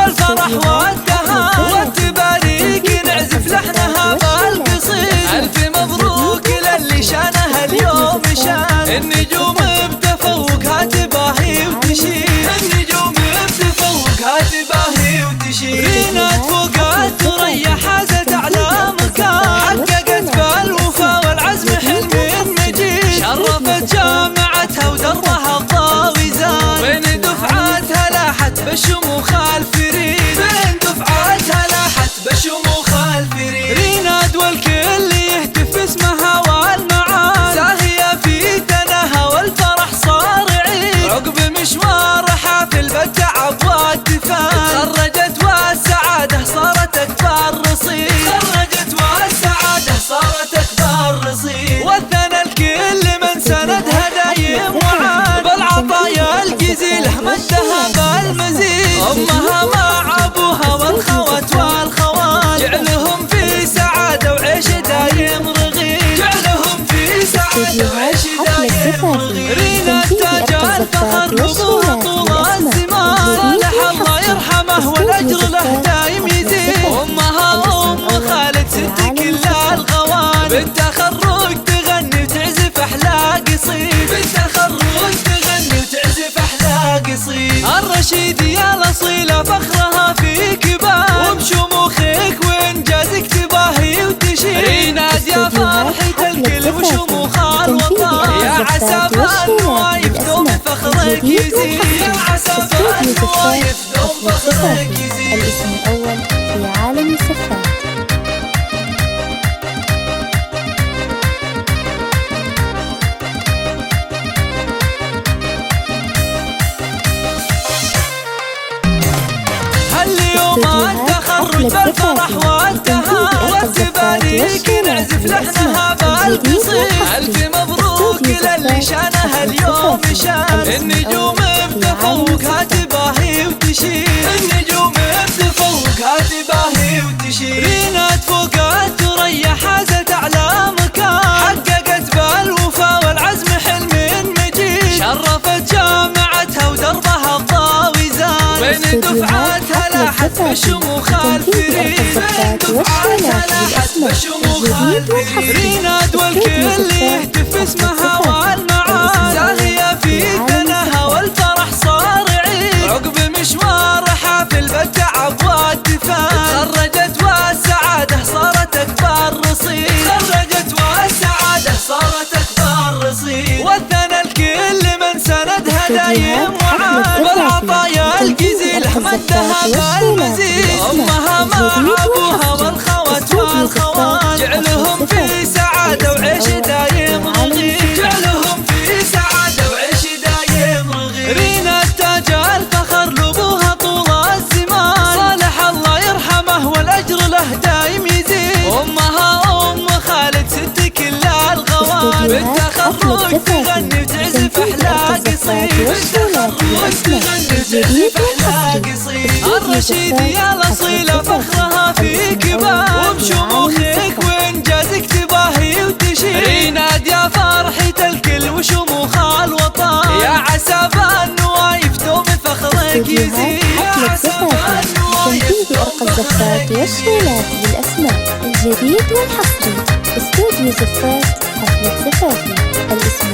الفرح والدهاء والتباريك نعزف لحنها بالقصيد. ألف مبروك للي شانها اليوم شان، النجوم بتفوقها تباهي وتشيل، النجوم بتفوقها تباهي وتشيل. رينات فوقات ثريا حازت أعلى مكان، حققت بالوفا والعزم حلم مجيد، شرفت جامعتها ودرها الضاوي زان، بين دفعاتها لاحت بالشموخ الفريد، بين دفعاتها لاحت بالشموخ الفريد. ريناد والكل يهتف باسمها والمعان، زاهية في دناها والفرح صار عيد، عقب مشوار حافل بالتعب والدفان، تخرجت والسعادة صارت أكبر رصيد، تخرجت والسعادة صارت أكبر رصيد. وثنى الكل من سندها دايم وعان، بالعطايا الجزيلة مدها بالمزيد، أمها مع أبوها والخوات والخوال، جعلهم في سعادة وعيش دايم رغيد، جعلهم في سعادة وعيش دايم رغيد. رينا تاج الفخر لأبوها طول الزمان، صالح الله يرحمه والأجر له دايم يزيد، أمها أم خالد ست كل الغوان، بالتخرج تغني وتعزف أحلى قصيد، بالتخرج تغني وتعزف أحلى قصيد. الرشيد يا الأصيلة فخرها في كبار، وبشموخك وإنجازك تباهي وتشيل، ريناد يا فرحة الكل وشموخ الوطن، يا عسى بالنوايف دوم فخرك يزيد، يا عسى بالنوايف دوم فخرك يزيد. الاسم الأول في عالم السفات. التخرج بالفرح والدهاء والتباريك نعزف لحنها بالقصيد. ألف مبروك للي شانها اليوم شان، النجوم بتفوقها تباهي وتشيل، النجوم بتفوقها تباهي وتشيل. رينات فوقات ثريا حازت أعلى مكان، حققت بالوفا والعزم حلم مجيد، شرفت جامعتها ودربها الضاوي زان، بين دفعاتها لاحت بالشموخ الفريد، بين دفعاتها لاحت بالشموخ الفريد. ريناد والكل يهتف باسمها والمعان، زاهية في دناها والفرح صار عيد، عقب مشوار حافل بالتعب والدفان، تخرجت والسعادة صارت أكبر رصيد، تخرجت والسعادة صارت أكبر رصيد. وثنى الكل من سندها دايم وعان، بالعطايا الجزيلة مدها بالمزيد، أمها مع أبوها والخوات والخوان، جعلهم في سعادة وعيش دايم رغيد، جعلهم في سعادة وعيش دايم رغيد. رينا تاج الفخر لأبوها طول الزمان، صالح الله يرحمه والأجر له دايم يزيد، أمها أم خالد ست كل الغوان، بالتخرج تغني وتعزف أحلى قصيد، بالتخرج تغني وتعزف أحلى قصيد. الرشيد يا الأصيلة فخرها في كبار، وبشموخك وإنجازك تباهي وتشيل، ريناد يا فرحة الكل وشموخ الوطن، يا عسى بالنوايف دوم فخرك يزيد، يا عسى بالنوايف دوم فخرك يزيد. والشيلات بالأسماء الجديد والحصري. استوديو زفات حفلة زفافي. الاسم